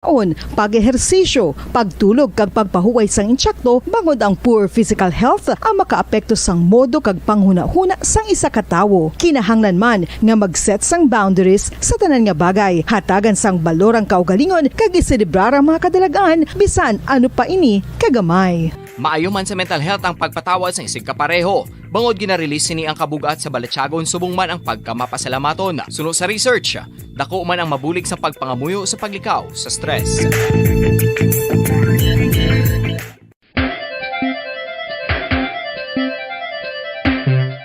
Pag-ehersisyo, pagtulog kag pagpahuway sang insyakto bangod ang poor physical health ang makaapekto sang modo kag panghuna-huna sang isa ka tawo. Kinahanglan man nga mag-set sang boundaries sa tanan nga bagay, hatagan sang balorang kaugalingon kag iselebrar ang mga kadalagaan bisan ano pa ini kagamay. Maayo man sa mental health ang pagpatawad sa isig kapareho. Bangod ginarelease sini ang kabugat sa Balatyagon subong man ang pagkamapasalamaton. Suno sa research, dako man ang mabulig sa pagpangamuyo sa paglikaw sa stress.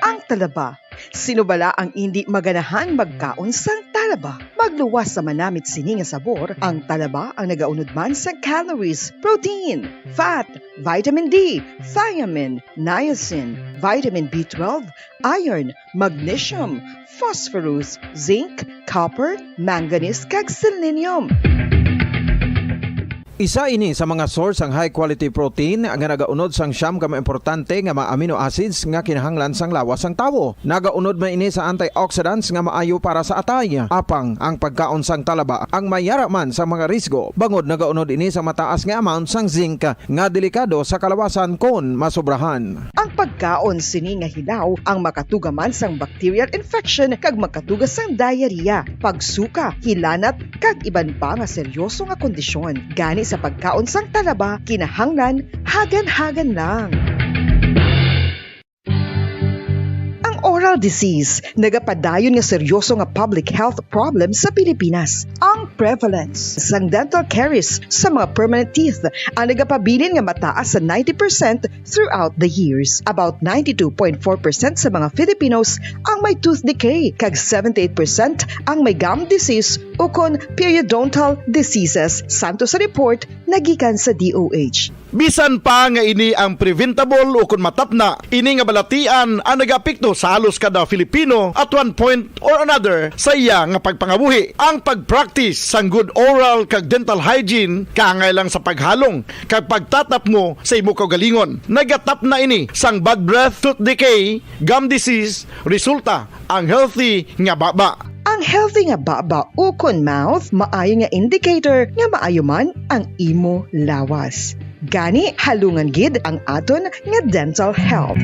Ang talaba. Sino bala ang hindi maganahan magkaon sang talaba? Magluwas sa manamit sini nga sabor, ang talaba ang nagaunod man sa calories, protein, fat, vitamin D, thiamine, niacin, vitamin B12, iron, magnesium, phosphorus, zinc, copper, manganese kag selenium. Isa ini sa mga source ang high quality protein nga nagaunod sang siyam ka importante nga mga amino acids nga kinahanglan sang lawas sang tawo. Nagaunod man ini sa antioxidants nga maayo para sa atay. Apang ang pagkaon sang talaba ang mayara man sa mga risgo. Bangod nagaunod ini sa mataas nga amount sang zinc nga delikado sa kalawasan kon masobrahan. Ang pagkaon sini nga hilaw ang makatugaman sang bacterial infection kag makatuga sang diarrhea, pagsuka, hilanat kag iban pa nga seryoso nga kondisyon. Gani sa pagkaon sang talaba, kinahanglan hagan-hagan lang. Oral disease, nagapadayon nga seryoso nga public health problem sa Pilipinas. Ang prevalence sang dental caries sa mga permanent teeth ang nagapabilin nga mataas sa 90% throughout the years. About 92.4% sa mga Filipinos ang may tooth decay, kag 78% ang may gum disease o kon periodontal diseases. Santo sa report nagikan sa DOH. Bisan pa nga ini ang preventable o kung matapna, ini nga balatian ang nagapikto sa halos kada Filipino at one point or another sa iya nga pagpangabuhi. Ang pagpractice sang good oral kag dental hygiene kaangay sa paghalong kag pagtatap mo sa imo kaugalingon. Nagatap na ini sang bad breath, tooth decay, gum disease, resulta ang healthy nga baba. Ang healthy nga baba o kon mouth, maayo nga indicator nga maayo man ang imo lawas. Gani halungan gid ang aton nga dental health.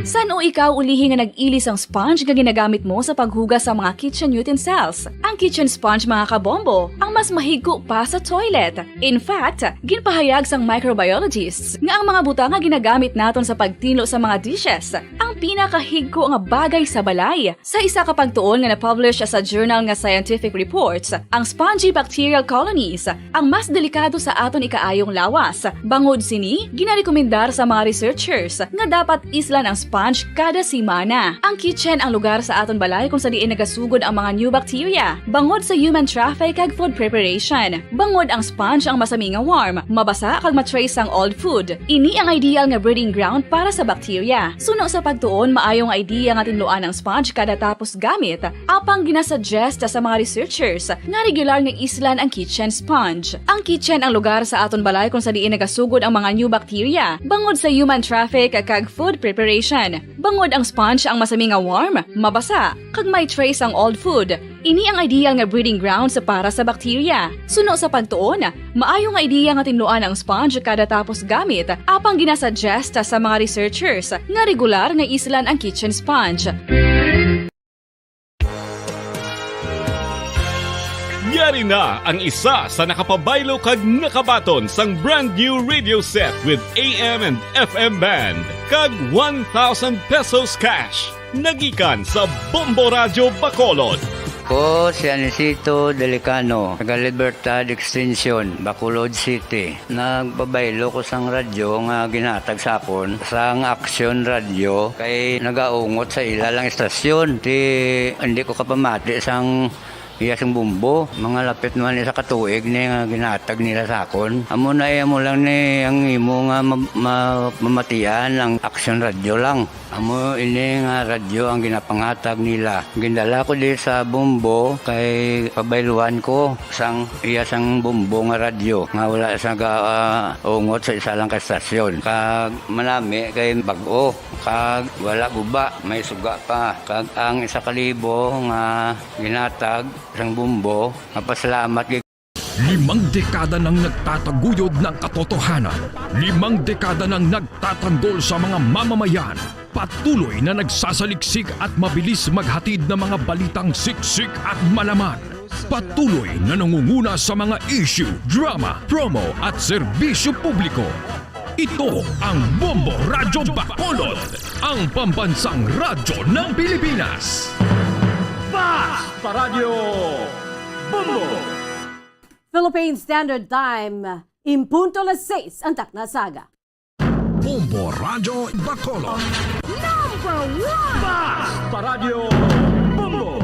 San o ikaw ulihi nga nag-ilis ang sponge nga ginagamit mo sa paghugas sa mga kitchen utensils? Ang kitchen sponge mga kabombo, ang mas mahigko pa sa toilet. In fact, ginpahayag sang microbiologists nga ang mga butang nga ginagamit naton sa pagtino sa mga dishes ang pinakahigko nga bagay sa balay. Sa isa ka pagtuon nga na-publish sa journal nga Scientific Reports, ang spongy bacterial colonies ang mas delikado sa aton ikaayong lawas. Bangod sini, ginarekomendar sa mga researchers nga dapat islan ang sponge kada simana. Ang kitchen ang lugar sa aton balay kung sa diin nagasugod ang mga new bacteria. Bangod sa human traffic kag food preparation. Bangod ang sponge ang masami nga warm, mabasa kag matrace ang old food. Ini ang ideal nga breeding ground para sa bacteria. Suno sa pagtuon, maayong idea nga tinluan ang sponge kada tapos gamit. Apang ginasuggest sa mga researchers nga regular nga islan ang kitchen sponge. Ang kitchen ang lugar sa aton balay kung sa diin nagasugod ang mga new bacteria. Bangod sa human traffic kag food preparation. Bangod ang sponge ang masami nga warm, mabasa, kag may trace ang old food. Ini ang ideal nga breeding ground sa para sa bacteria. Suno sa pagtuon, maayo nga idea nga tinluan ang sponge kada tapos gamit, apang ginasuggest sa mga researchers nga regular nga islan ang kitchen sponge. Yari na ang isa sa nakapabaylo kag nakabaton sang brand new radio set with AM and FM band kag 1,000 pesos cash. Nagikan sa Bombo Radio Bacolod. Ko si Anisito Delicano, taga Libertad Extension, Bacolod City. Nagbabaylo ko sang radyo nga ginatag sapon sang Action Radio kay nagaungot sa ilalang estasyon. Hindi ko kapamati sang iyasang bumbo. Mga lapit naman sa katuig ni nga ginatag nila sa akon. Amo na mo lang ni ang imo nga mamatian ang action radio lang. Amo ini nga radyo ang ginapangatag nila. Gindala ko di sa bumbo kay pabayluan ko iyasang bumbo nga radyo nga wala sa ungot sa isa lang ka stasyon. Kag manami kay bag-o kag wala guba may suga pa. Kag ang 1,000 nga ginatag sang bumbo mapasalamat 5 dekada nang nagtataguyod ng katotohanan. 5 dekada nang nagtatanggol sa mga mamamayan. Patuloy na nagsasaliksik at mabilis maghatid ng mga balitang siksik at malaman. Patuloy na nangunguna sa mga issue, drama, promo at serbisyo publiko. Ito ang Bombo Radyo Bacolod, ang pambansang radyo ng Pilipinas. Basta Radio Bombo! Philippine Standard Time, impunto las 6 ang taknasaga. Bombo Radyo Bacolod. Basta Radio Bombo!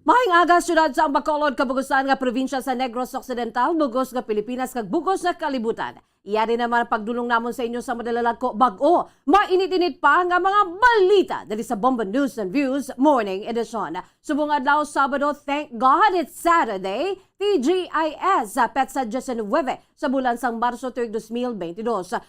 Mahing aga syudad sa Bacolod, kabugusan nga probinsya sa Negros Occidental, bugos nga Pilipinas, kag bugos nga kalibutan. Iya rin naman pagdulong namon sa inyo sa madalalad ko bag-o. Mainit-init pa nga mga balita dali sa Bombo News and Views Morning Edition. Subong adlaw Sabado, thank God it's Saturday. TGIS Petsa 19 sa bulan sang Marso tuig 2022.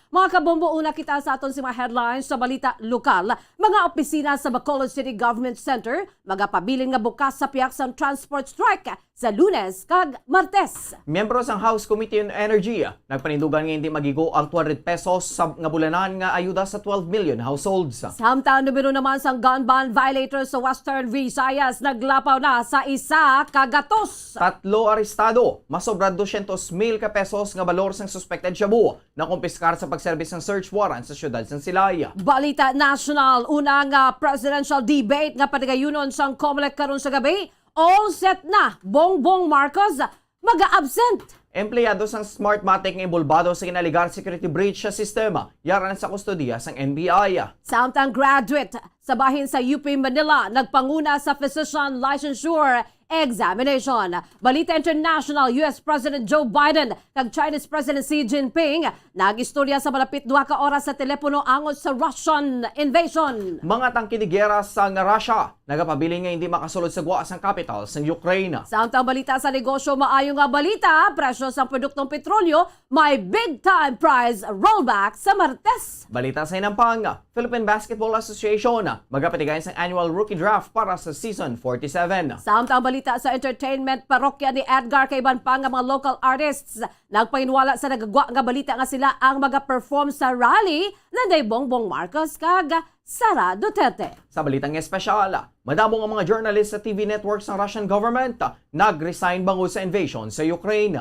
Mga kabombo, una kita sa aton si mga headlines sa balita lokal. Mga opisina sa Bacolod City Government Center magapabilin nga bukas sa piyak sang transport strike sa Lunes kag Martes. Miyembro sang House Committee on Energy nagpanindugan nga hindi magigo ang 200 pesos sa nga bulanan nga ayuda sa 12 million households. Samtang numero naman sang gun ban violators sa Western Visayas naglapaw na sa isa kagatos. 3 arestado, masobra 200,000 ka pesos nga balor sang suspected shabu na kumpiskar sa pagserbis ng search warrant sa syudad sang Silaya. Balita national, una nga presidential debate nga patigayunon sang COMELEC karon sa gabi. All set na, Bongbong Marcos maga-absent. Empleyado sang Smartmatic nga imbulbado sa kinaligar security breach sa sistema, yaran sa kustodiya sang NBI. Samtang graduate sa bahin sa UP Manila nagpanguna sa physician licensure examination. Balita international, US President Joe Biden kag Chinese President Xi Jinping nagistorya sa malapit 2 ka oras sa telepono angon sa Russian invasion. Mga tangkinigera sang Russia nagapabilin nga hindi makasulod sa guwa sang capital sang Ukraine. Samtang balita sa negosyo, maayo nga balita, presyo sa produktong petrolyo may big time price rollback sa Martes. Balita sa inampang, Philippine Basketball Association magapatigayan sang annual rookie draft para sa season 47. Samtang balita sa entertainment, parokya ni Edgar kay iban pa nga mga local artists nagpahinwala sa nagagwa nga balita nga sila ang mag-perform sa rally na day Bongbong Marcos kag Sara Duterte. Sa balitang espesyal, madamo nga mga journalist sa TV networks ng Russian government nag-resign bangod sa invasion sa Ukraine.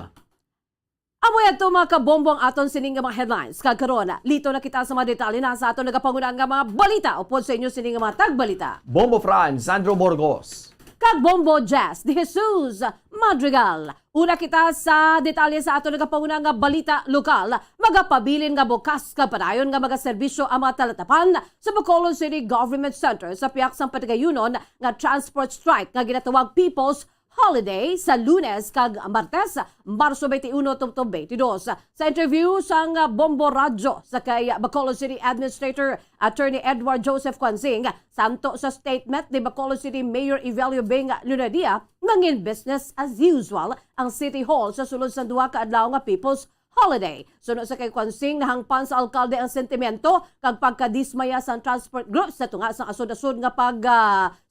Amoy ato mga kabombong aton sining nga mga headlines kag karon lito na kita sa mga detalye na sa aton nagapangunang nga mga balita upod sa inyo sining nga mga tagbalita. Bombo Franz, Sandro Burgos. Kag Bombo Jazz de Jesus Madrigal. Una kita sa detalye sa ato nagapangunang nga balita lokal. Magapabilin nga bukas ka padayon nga mga serbisyo ang mga talatapan sa Bacolod City Government Center sa piyak sang patigayunon nga transport strike nga ginatawag People's Holiday sa Lunes kag Martes, Marso 21, 2022. Sa interview sang Bombo Radyo sa kay Bacolod City Administrator Attorney Edward Joseph Quanzing, santo sa statement ni Bacolod City Mayor Evelio Beng Lunadia, ngin business as usual ang City Hall sa sulod sa 2 ka adlaw nga People's Holiday. Sunod sa kay Quanzing, nahangpan sa alkalde ang sentimento kag pagkadismaya sa transport groups sa tunga sa asod-asod nga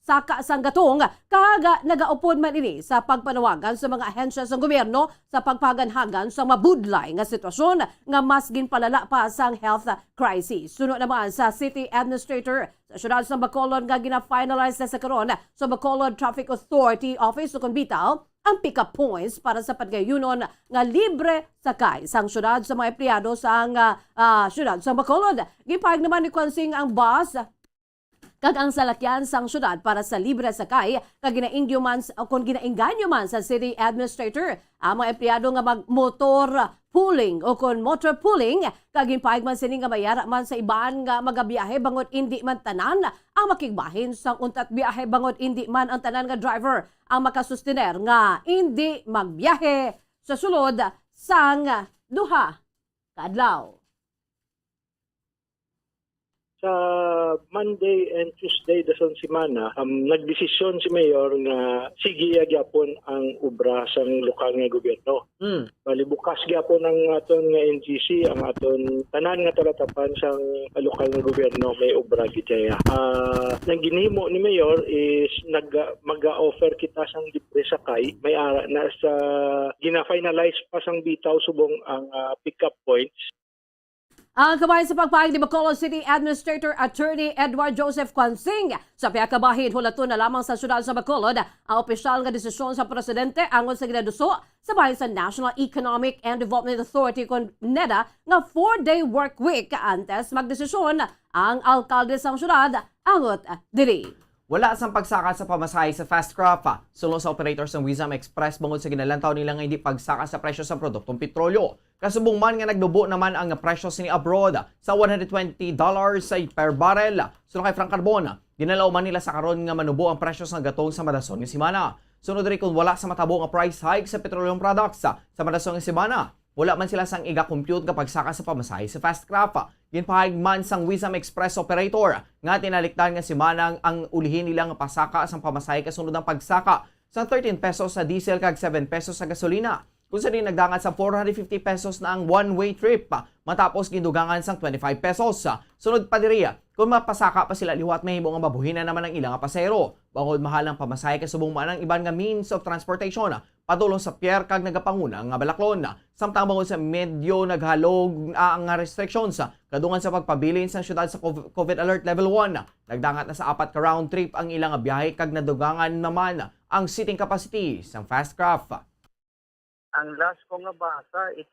saka sang gatong kag nagaupod man ini sa pagpanawagan sa mga ahensya sa gobyerno sa pagpaganhagan sa mabudlay nga sitwasyon nga mas ginpalala pa sang health crisis. Sunod naman sa City Administrator sa syudad sa Bacolod nga gina-finalize na sa karon sa Bacolod Traffic Authority Office o bitaw ang pick-up points para sa pagayunon nga libre sakay sang syudad sa mga empleyado sa syudad sa Bacolod. Gipahig naman ni Quanzing ang bus kag ang salakyan sang syudad para sa libre sakay kag ginaingyo man kung ginainganyo man sa city administrator ang mga empleyado nga magmotor pooling o kon motor pooling kag ginpaig man sini nga mayara man sa iban nga magabiyahe bangod indi man tanan ang makigbahin sang untat biyahe bangod indi man ang tanan nga driver ang makasustener nga indi magbiyahe sa sulod sang duha ka adlaw. Sa Monday and Tuesday dasong semana, nagdesisyon si Mayor nga sige gyapon ang obra sang lokal nga gobyerno. Bali bukas gyapon ang aton nga NGC, ang aton tanan nga talatapan sang lokal nga gobyerno may obra gitaya. Nang ginhimo ni Mayor is mag-offer kita sang libre sakay, may ara na sa gina-finalize pa sang bitaw subong ang pick-up points. Ang kabahin sa pagpahig ni Bacolod City Administrator Attorney Edward Joseph Quansing sa piyakabahin hulaton na lamang sa syudad sa Bacolod ang opisyal nga desisyon sa presidente angon sa ginaduso sa bahin sa National Economic and Development Authority kon NEDA nga 4-day work week antes magdesisyon ang alkalde sang syudad angot diri. Wala sang pagsaka sa pamasahe sa Fastcraft. Sulong sa operators ng Wizam Express bangod sa ginalantaw nila nga hindi pagsaka sa presyo sa produktong petrolyo. Kasubong man nga nagdubo naman ang presyo sini abroad sa $120 per barrel. Sulong kay Frank Carbona, ginalaw man nila sa karon nga manubo ang presyo sa gatong sa madason nga semana. Sunod rin kung wala sa matabo nga price hike sa petroleum products sa madason nga semana. Wala man sila sang iga-compute kapag saka sa pamasahe sa Fastcraft. Ginpahayag man sang Wizam Express operator nga tinalikdan nga semana ang ulihin nila nga pasaka sa pamasahe kasunod ng pagsaka sa 13 pesos sa diesel kag 7 pesos sa gasolina. Kung sa din nagdangat sa 450 pesos na ang one-way trip matapos gindugangan sang 25 pesos. Sunod pa diriya, kung mapasaka pa sila liwat mahimo nga mabuhinan naman ang ilang pasahero. Bangod mahal ang pamasahe kasubong man ang iban nga means of transportation padulong sa pier kag nagapanguna nga balaklon. Samtang bangod sa medyo naghalog ang restrictions kadungan sa pagpabilin sa syudad sa COVID Alert Level 1. Nagdangat na sa 4 ka round trip ang ilang biyahe kag nadugangan naman ang seating capacity sa Fastcraft. Ang last ko nga basa, it's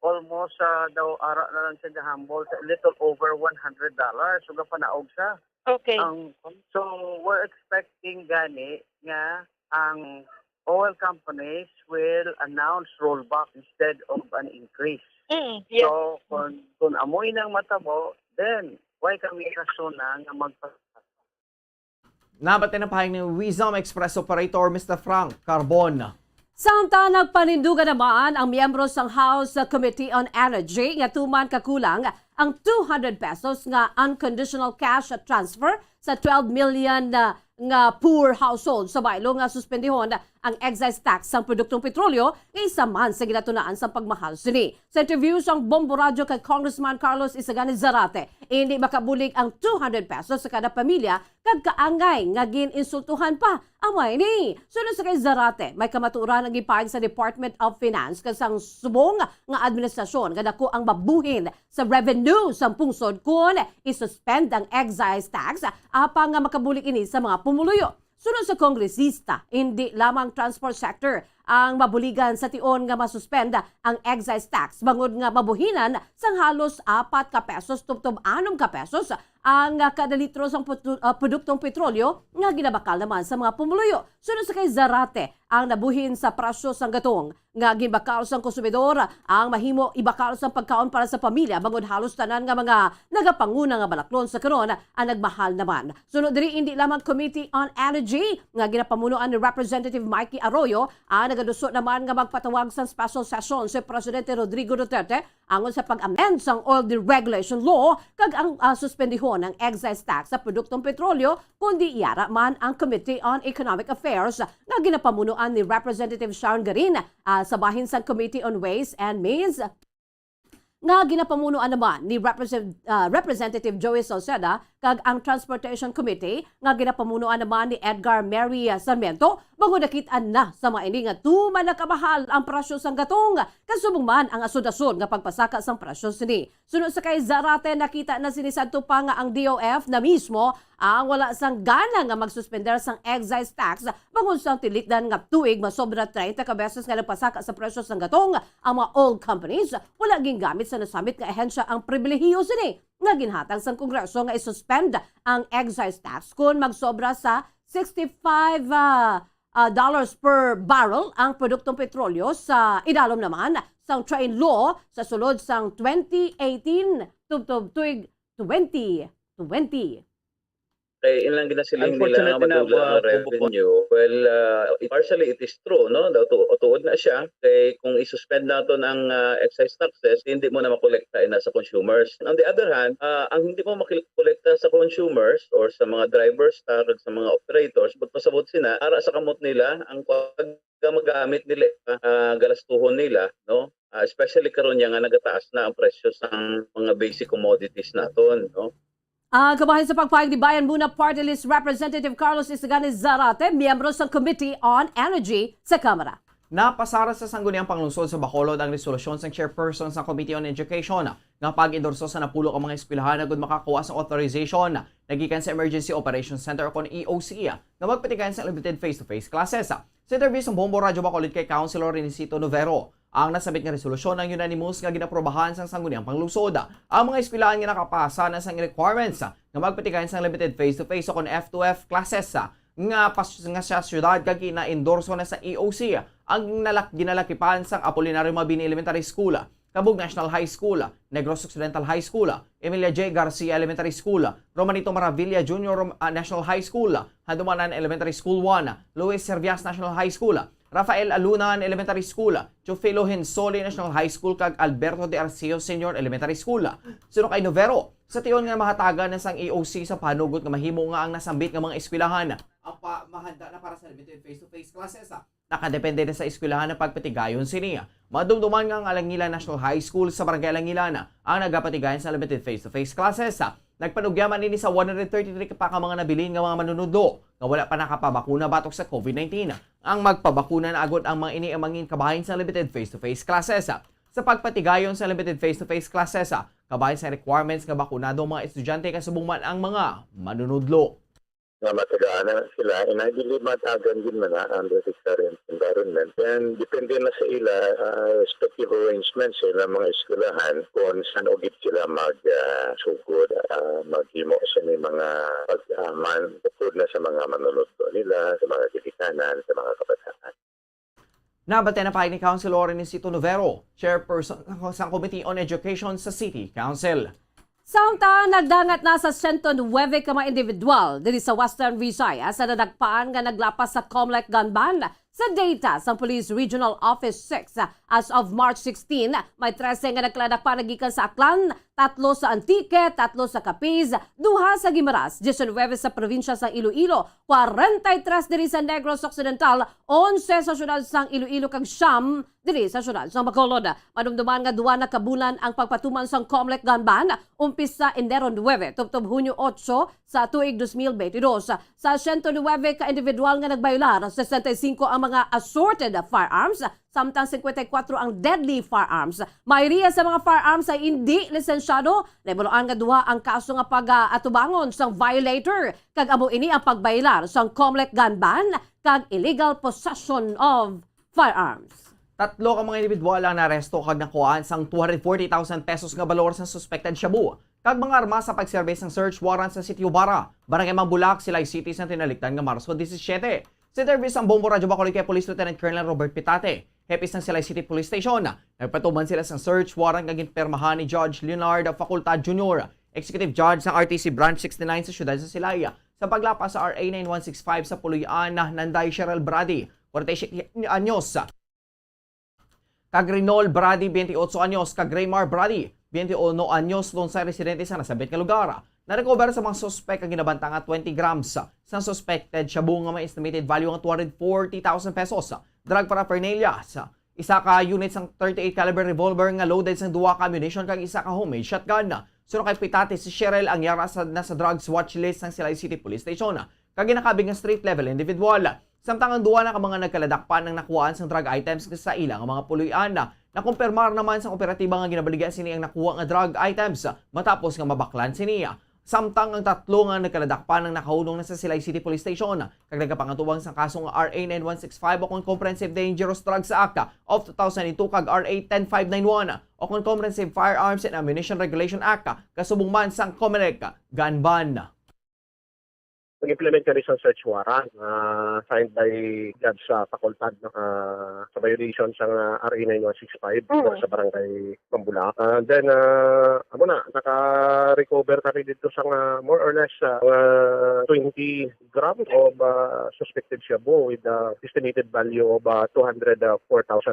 almost daw ara na lang sa Humboldt, a little over $100. So gapanaog sa. Okay. So we're expecting gani nga ang oil companies will announce rollback instead of an increase. Yes. So kung amoy ng matabo, then why kami rason na nga Nabatin na pahing ni Wizam Express operator Mr. Frank Carbona. Samtang nagpanindugan naman ang miyembro sang House Committee on Energy nga tuman kakulang ang 200 pesos nga unconditional cash transfer sa 12 million nga poor household sa baylo nga suspendihon ang excise tax sa produktong petrolyo isa man sa ginatunaan sa pagmahal sini. Sa interview sang Bombo Radio kay Congressman Carlos Isagani Zarate, hindi makabulig ang 200 pesos sa kada pamilya kag kaangay nga gin-insultuhan pa amay ni. Sunod sa kay Zarate, may kamaturan ang gipahig sa Department of Finance kasang subong nga administrasyon nga dako ang mabuhin sa revenue sa pungsod kun isuspend ang excise tax apang nga makabulig ini sa mga pumuluyo. Sunod sa kongresista, hindi lamang transport sector ang mabuligan sa tion nga masuspenda ang excise tax bangod nga mabuhinan sang halos 4 ka pesos tubtob 6 ka pesos ang kada litro sang produktong petrolyo nga ginabakal naman sa mga pumuluyo. Sunod sa kay Zarate, ang nabuhin sa presyo sang gatong nga ginbakal sang konsumidor ang mahimo ibakal sang pagkaon para sa pamilya bangod halos tanan nga mga nagapanguna nga balaklon sa karon ang nagmahal naman. Sunod diri hindi lamang Committee on Energy nga ginapamunuan ni Representative Mikey Arroyo ang nagaduso naman nga magpatawag sa special session si Presidente Rodrigo Duterte angon sa pag-amend sang oil deregulation law kag ang suspendihon ng excise tax sa produktong petrolyo kundi iyara man ang Committee on Economic Affairs nga ginapamunuan ni Representative Sharon Garin sa bahin sa Committee on Ways and Means nga ginapamunuan naman ni Representative Joey Salceda kag ang Transportation Committee nga ginapamunuan naman ni Edgar Mary Sarmiento bago nakitaan na sa maini nga tuman nakabahal ang presyo sang gatong kasubong man ang asod-asod nga pagpasaka sang presyo sini. Sunod sa kay Zarate nakita na sinisadto pa nga ang DOF na mismo ang wala sang gana nga magsuspender sang excise tax bangod sang tilikdan nga tuig masobra 30 ka beses nga nagpasaka sa presyo sang gatong ang mga oil companies wala gingamit sa nasamit nga ahensya ang pribilehiyo sini nga ginhatag sa Kongreso nga isuspend ang excise tax kung magsobra sa $65 dollars per barrel ang produktong petrolyo sa idalom naman sang train law sa sulod sang 2018 tubtob tuig 2020. Kaya ilang ginasiling nila nga madula revenue. Well, partially it is true, no? Tuod na siya. Kaya kung isuspend natin ang excise taxes, hindi mo na makolekta na sa consumers. On the other hand, ang hindi mo makolekta sa consumers or sa mga drivers, sa mga operators, pasabot sila, para sa kamot nila, ang magamit nila, galastuhon nila, no? Especially karon nga nagataas na ang presyo sa mga basic commodities naton, no? Kabahin sa pagpahig ni Bayan Muna Party List Representative Carlos Isaganes Zarate, miyembro sa Committee on Energy sa Kamara. Napasara sa sangguniang panglungsod sa Bacolod ang resolusyon sa chairperson sa Committee on Education nga pag-endorso sa napulo ang mga eskwelahan na gud makakuha sa authorization nagikan sa Emergency Operations Center o EOC na magpatigayon sa limited face-to-face classes. Sa interview sa Bombo Radyo Bacolod kay Councilor Renisito Novero, ang nasabit nga resolusyon ng unanimous nga ginaprobahan sa sangguniang panglungsod. Ang mga eskwelahan nga nakapasa na sang requirements nga magpatigayon sa limited face-to-face o F2F classes nga sa syudad kag ina-endorso na sa EOC ang ginalakipan sang Apolinario Mabini Elementary School, Cabug National High School, Negros Occidental High School, Emilia J. Garcia Elementary School, Romanito Maravilla Junior National High School, Handumanan Elementary School 1, Luis Servias National High School, Rafael Alunan Elementary School, Chufilo Hensole National High School kag Alberto de Arceo Senior Elementary School. Suno kay Novero, sa tiyon nga mahatagan na sang EOC sa panugot nga mahimo nga ang nasambit nga mga eskwelahan ang mahanda na para sa limited face-to-face classes. Nakadepende na sa eskwelahan ng pagpatigayon siniya. Madumduman nga ang Alangila National High School sa Barangay Alangila ang nagapatigayon sa limited face-to-face classes. Nagpanugyaman nini sa 133 pa ka mga nabilin nga mga manunudlo nga wala pa nakapabakuna batok sa COVID-19. Ang magpabakuna na agad ang mga iniamangin kabahin sa limited face-to-face classes. Sa pagpatigayon sa limited face-to-face classes, kabahin sa requirements nga bakunado mga estudyante kasubong man ang mga manunudlo. Nga matagaan na sila, and I believe matagan din man under the current environment. And depende na sa ila, respective arrangements sa mga eskwelahan kung saan ugit sila mag-sugod, maghimo sa mga pag-tukod na sa mga manunodlo nila, sa mga gitikanan, sa mga kabataan. Nabate na pa ni Councilor Renisito Novero, chairperson sa Committee on Education sa City Council. Samtang nagdangat na sa 109 ka mga individual diri sa Western Visayas sa nadagpaan nga naglapas sa Comlec gun ban. Sa data sa Police Regional Office 6 as of March 16, may 13 nga nagkladak pa nagikan sa Aklan, 3 sa Antique, 3 sa Capiz, 2 sa Guimaras, 19 sa probinsya sa Iloilo, 43 diri sa Negros Occidental, 11 sa syudad sang Iloilo kag Siam diri sa syudad sang Bacolod. Madumduman nga 2 na kabulan ang pagpatuman sang Comlec gun ban, umpisa Enero 9 tubtob Hunyo 8 sa tuig 2022. Sa 109 ka individual nga nagbayular, 65 ang mga assorted firearms, samtang 54 ang deadly firearms. Mayroon sa mga firearms ay hindi lisensyado. Naibuluan nga 2 ang kaso nga pag-atubangon sang violator kag amo ini ang pagbaylar sang Comlec gun ban kag illegal possession of firearms. 3 ka mga individual ang naresto kag nakuhaan sang 240,000 pesos nga balor sa suspected shabu kag mga armas sa pagserbe sang search warrant sa Sitio Bara, Barangay Mambulak, Silay City sa tinalikdan nga Marso 17. Sa interview sa Bombo Radyo Bacolod kay Police Lieutenant Colonel Robert Pitate, hepis ng Silay City Police Station, nagpatuman sila sa search warrant nga ginpermahan ni Judge Leonard Facultad Jr., Executive Judge ng RTC Branch 69 sa siyudad sa Silay, sa paglapas sa RA 9165 sa Puluyan na Nanday Cheryl Brady, 47 anyos, kag Rinol Brady, 28 anyos, kag Raymar Brady, 21 anyos, doon sa residente sa nasabit nga lugar. Na-recover sa mga suspect ang ginabanta nga 20 grams sa suspected shabu nga may estimated value nga 240,000 pesos. Drug paraphernalia sa isa ka unit sang 38 caliber revolver nga loaded sang 2 ka ammunition kag isa ka homemade shotgun. Suno kay Pitate si Cheryl ang yara sa nasa drugs watch list ng Silay City Police Station. Kag ginakabig nga street level individual. Samtang ang 2 na ka mga nagkaladakpan ng nakuhaan sang drug items sa ilang mga puluyan. Nakumpirmar naman sa operatiba nga ginabaligya sini ang nakuha nga drug items matapos nga mabaklan siniya. Samtang ang tatlo nga nagkaladakpan ng nakahulong na sa Silay City Police Station kag nagapangatuwang sa kasong RA 9165 o kung Comprehensive Dangerous Drugs Act of 2002 kag RA 10591 o kung Comprehensive Firearms and Ammunition Regulation Act kasubong man sang COMELEC gun ban. Nag-implement ka rin sa search warrant signed by judge sa fakultad sa violation sa RA 9165 sa barangay Pambulak. Then, naka-recover ka rin dito sa more or less 20 grams of suspected shabu with estimated value of 204,000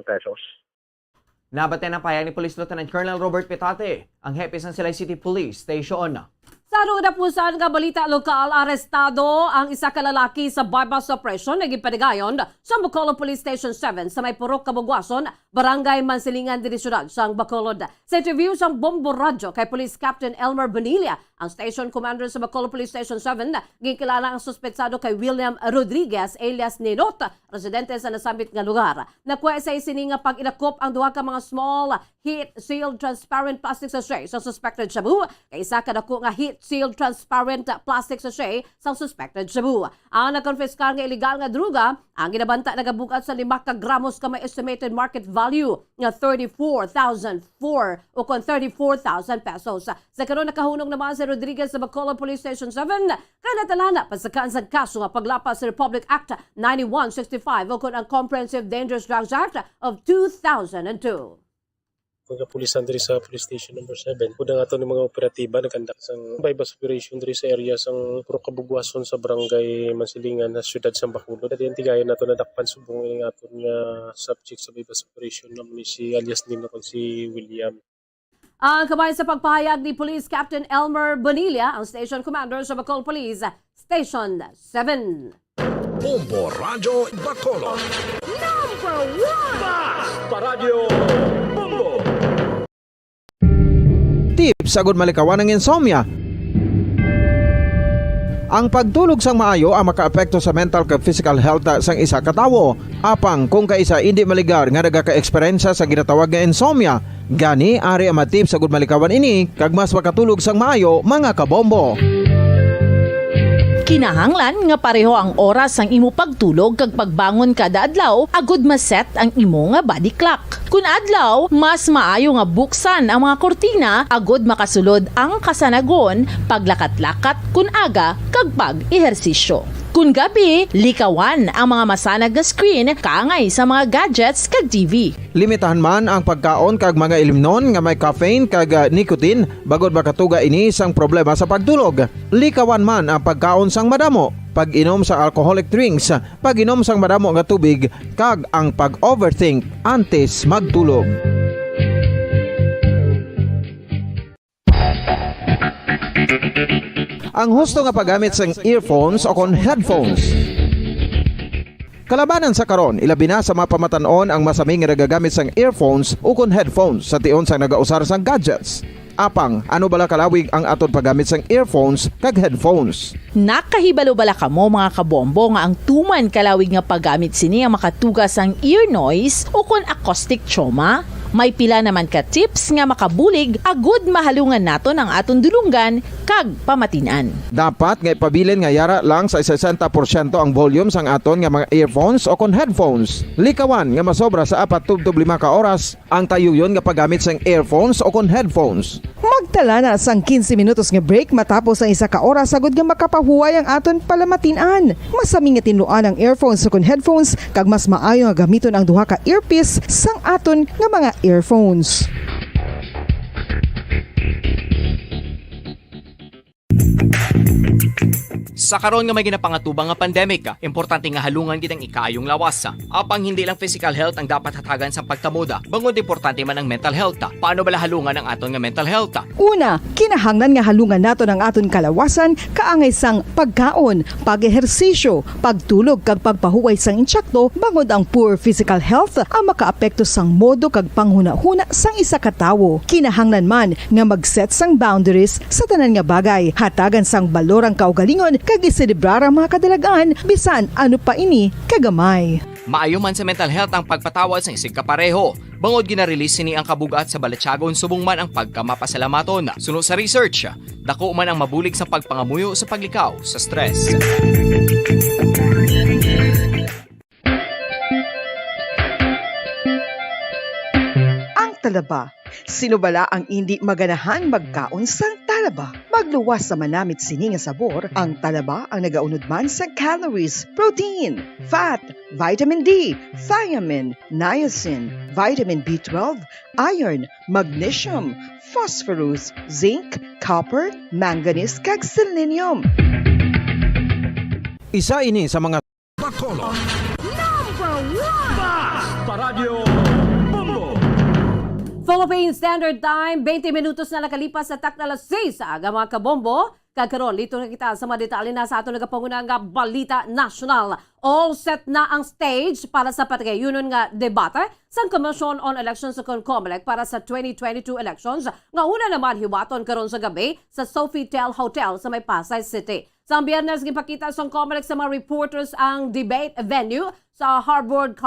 pesos. Nabate ng payag ni Police Lieutenant Colonel Robert Petate, ang hepe ng Silay City Police Station. Sa Rudapusan nga balita lokal, arestado ang isa ka lalaki sa bypass operation na gipanigayon sa Bacolod Police Station 7 sa may Purok Kabugwason, Barangay Mansilingan diri syudad sang Bacolod. Sa interview sang Bombo Radyo kay Police Captain Elmer Bonilla, ang Station Commander sa Bacolod Police Station 7, gikilala ang suspetsado kay William Rodriguez alias Ninot, residente sa nasambit nga lugar. Nakuha sa isini nga pag-inakop ang duha ka mga small heat-sealed transparent plastic sachet sa suspected shabu, kay isa ka dako nga heat-sealed transparent plastic sachet sa suspected shabu. Ang nakonfiskar nga illegal nga druga, ang ginabanta nagabukat sa 5 ka gramos ka may estimated market value nga 34,004 o kon 34,000 pesos. Sa karon nakahunong naman si Rodriguez sa Bacolod Police Station 7 kay natalana pasakaan sa kaso nga paglapas sa Republic Act 9165 o kon ang Comprehensive Dangerous Drugs Act of 2002. Pagkapulisan diri sa Police Station number 7. Kuda nga ito ng mga operatiba nagkandak sang bypass operation diri sa area sang Purok Kabugwason sa Barangay Mansilingan na siyudad sa Bacolod. At yung tigayan na ito nadakpan subong ng aton nga subject sa bypass operation naman si alias Nino kung si William. Ang kamay sa pagpahayag ni Police Captain Elmer Bonilla, ang Station Commander sa Bacolod Police Station 7. Bombo Radyo Bacolod. Number 1! Basta Radio Bombo! Tips sagud malikawan ng insomnia. Ang pagtulog sang maayo ang makaapekto sa mental kag physical health sang isa ka tawo. Apang kung kaisa hindi maligar nga nagaka-eksperyensya sa ginatawag nga insomnia, gani ari ang tips sagud malikawan ini kag mas makatulog sang maayo mga kabombo. Kinahanglan nga pareho ang oras ang imo pagtulog kag pagbangon kada adlaw agud maset ang imo nga body clock. Kun adlaw, mas maayo nga buksan ang mga kortina agud makasulod ang kasanagon, paglakat-lakat kun aga kag pag-ehersisyo. Kun gabi, likawan ang mga masanag nga screen kaangay sa mga gadgets kag TV. Limitahan man ang pagkaon kag mga ilimnon nga may caffeine kag nicotine bagod makatuga ini sang problema sa pagtulog. Likawan man ang pagkaon sang madamo, pag-inom sa alcoholic drinks, pag-inom sang madamo nga tubig kag ang pag-overthink antes magtulog. Ang husto nga paggamit sang earphones o kon headphones. Kalabanan sa karon, ilabi na sa mga pamatanon ang masaming nga nagagamit sang earphones o kon headphones sa tion sang nagausar sang gadgets. Apang, ano bala kalawig ang aton paggamit sang earphones kag headphones? Nakahibalo bala kamo mga kabombo nga ang tuman kalawig nga paggamit sini ang makatugas ang ear noise o kon acoustic trauma? May pila naman ka tips nga makabulig agud mahalungan naton ang aton dulunggan kag pamatinan. Dapat nga ipabilin nga yara lang sa 60% ang volume sang aton nga mga earphones o kon headphones. Likawan nga masobra sa 4-5 ka oras ang tayuyon nga paggamit sang earphones o kon headphones. Magtala na sang 15 minutos nga break matapos ang 1 ka oras sagud nga makapahuway ang aton palamatinan. Masami nga tinluan ang earphones o kon headphones kag mas maayo nga gamiton ang duha ka earpiece sang aton nga mga earphones. Sa karon nga may ginapangatubang nga pandemic, importante nga halungan gid ang ikayong lawas. Apang hindi lang physical health ang dapat hatagan sa pagkamuda, bangod importante man ang mental health. Paano bala halungan ang aton nga mental health? Una, kinahanglan nga halungan naton ang aton kalawasan kaangay sang pagkaon, pag-ehersisyo, pagtulog kag pagpahuway sang insyakto, bangod ang poor physical health ang makaapekto sang modo kag panghuna-huna sang isa ka tawo. Kinahanglan man nga mag-set sang boundaries sa tanan nga bagay, hatagan sang balorang kaugalingon kag iselebrar ang mga kadalagan bisan ano pa ini kagamay. Maayo man sa mental health ang pagpatawad sa isig kapareho. Bangod ginarelease ni ang kabugat sa Balatyagon subong man ang pagkamapasalamaton. Suno sa research, dako man ang mabulig sa pagpangamuyo sa paglikaw sa stress. Ang talaba. Sino bala ang hindi maganahan magkaon sang talaba? Magluwas sa manamit sini nga sabor, ang talaba ang nagaunod man sa calories, protein, fat, vitamin D, thiamine, niacin, vitamin B12, iron, magnesium, phosphorus, zinc, copper, manganese kag selenium. Isa ini sa mga Bacolod. Number 1! Basta Radio Bombo! Philippine Standard Time, 20 minutos na nakalipas sa takna alas 6 sa aga mga kabombo. Kagkaroon, lito na kita sa mga detalye na sa ato nagapangunang nga Balita National. All set na ang stage para sa patagayunon nga debate sa Commission on Elections sa COMELEC para sa 2022 elections. Nga una naman hiwaton karon sa gabi sa Sofitel Hotel sa may Pasay City. Sa Biyernes, gipakita sa COMELEC sa mga reporters ang debate venue sa Harvard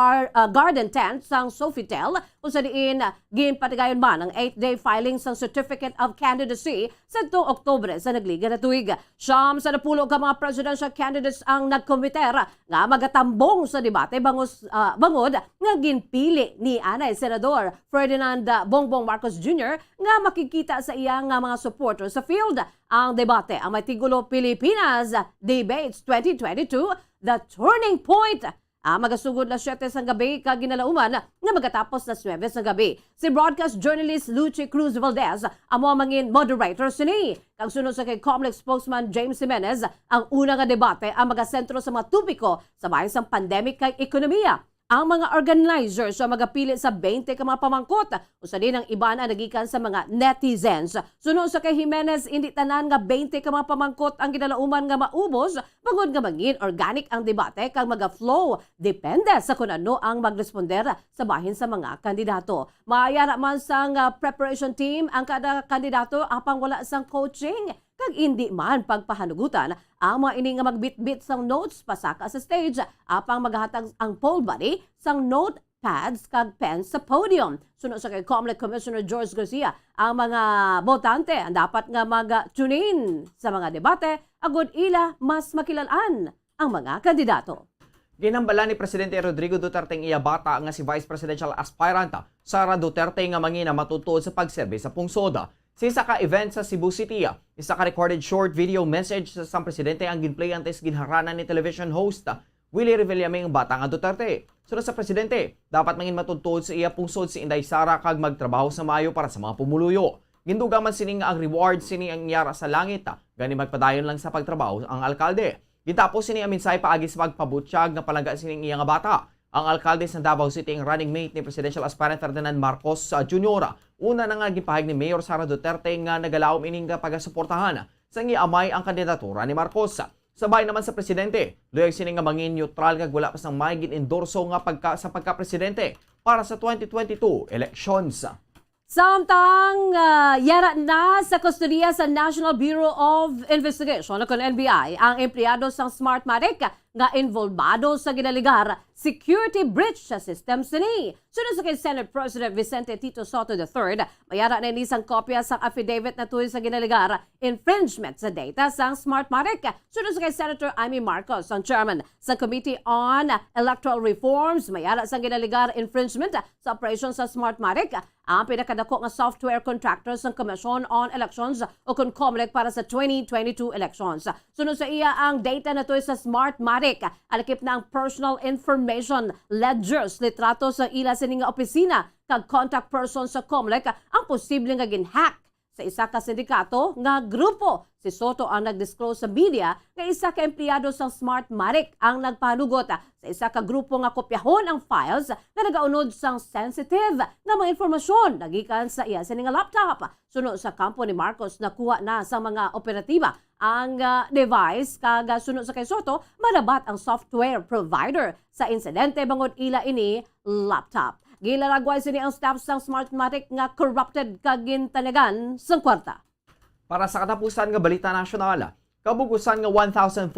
Garden Tent sa Sofitel kung sa diin ginpatigayon man ang 8-day filing sa Certificate of Candidacy sa 2 Oktubre sa nagliga na tuig. Siyam sa napulo ka mga presidential candidates ang nagkomiter nga magatambong sa debate bangod nga ginpili ni anay Senador Ferdinand Bongbong Marcos Jr. nga makikita sa iya nga mga supporters sa field. Ang debate ang may tigulo Pilipinas Debates 2022, The Turning Point. Magasugod na 7 sa gabi kag ginalauman nga magatapos na 9 sa gabi. Si broadcast journalist Lucy Cruz Valdez amo mangin moderator sini. Kag sunod sa kay COMELEC spokesman James Jimenez, ang una nga debate ang magasentro sa mga tupiko sa bahin sang pandemic kag ekonomiya. Ang mga organizers sa magapili sa 20 ka mga pamangkot. Usa din ang iba na nagikan sa mga netizens. Sunod sa kay Jimenez, hindi tanan nga 20 ka mga pamangkot ang ginalauman nga maubos, bangod nga maging organic ang debate kag maga-flow. Depende sa kung ano ang magresponder sa bahin sa mga kandidato. Maayara man sang preparation team ang kada kandidato apang wala sang coaching. Kag hindi man pagpahanugutan ang mga ini nga magbitbit sang notes pasaka sa stage apang maghatag ang poll body sang notepads kag pens sa podium. Sunod sa kay COMELEC Commissioner George Garcia, ang mga botante ang dapat nga mag-tune in sa mga debate agud ila mas makilalan ang mga kandidato. Ginhambala ni Presidente Rodrigo Duterte ang iya bata nga si Vice Presidential Aspirant Sara Duterte nga mangina matutuod sa pagserbe sa pungsoda. Sa isa ka event sa Cebu City, isa ka recorded short video message sa San Presidente ang ginplay antes ginharanan ni television host Willie Revillame ang bata nga Duterte. Sunod sa Presidente, dapat mangin matutuod sa iya pungsod si Inday Sara kag magtrabaho sa maayo para sa mga pumuluyo. Ginduga man sini nga ang reward sini ang yara sa langit, gani magpadayon lang sa pagtrabaho ang alkalde. Gitapos sini ang minsay paagi sa pagpabutyag nga palangga sini iya nga bata. Ang alkalde sa Davao City ang running mate ni Presidential Aspirant Ferdinand Marcos Jr. Una na nga gipahig ni Mayor Sara Duterte nga nagalawom ining pagasuportahan sa giamay ang kandidatura ni Marcos. Sabay naman sa Presidente, luyag sini nga mangin neutral kag wala pa sang may gin-endorso nga sa pagka-presidente para sa 2022 elections. Samtang yara na sa kustodiya sa National Bureau of Investigation o NBI ang empleyado sa Smartmatic nga involvado sa ginaligar security breach sa system sini. Sunod sa kay Senate President Vicente Tito Soto III, mayara na inisang kopya sa affidavit na tuloy sa ginaligar infringement sa data sa Smartmatic. Sunod sa kay Senator Amy Marcos, ang chairman sa Committee on Electoral Reforms, mayara sa ginaligar infringement sa operation sa Smartmatic. Ang pinakadako nga software contractor sa Commission on Elections o COMELEC para sa 2022 elections. Sunod sa iya ang data na tuloy sa Smartmatic, alakip na ang personal information ledgers, litrato sa ila sining opisina kag contact person sa COMELEC ang posibleng nga ginhack sa isa ka sindikato nga grupo. Si Soto ang nag-disclose sa media nga isa ka empleyado sa Smartmatic ang nagpahanugot sa isa ka grupo nga kopyahon ang files na nagaunod sang sensitive nga mga informasyon nagikan sa iya sining laptop. Sunod sa kampo ni Marcos, nakuha na sa mga operatiba ang device kag sunod sa kay Soto, manabat ang software provider sa insidente bangod ila ini laptop. Gilaragway sini ang staff sang Smartmatic nga corrupted kag gintanagan sang kwarta. Para sa katapusan nga balita nasyonal, Kabugusan nga 1,427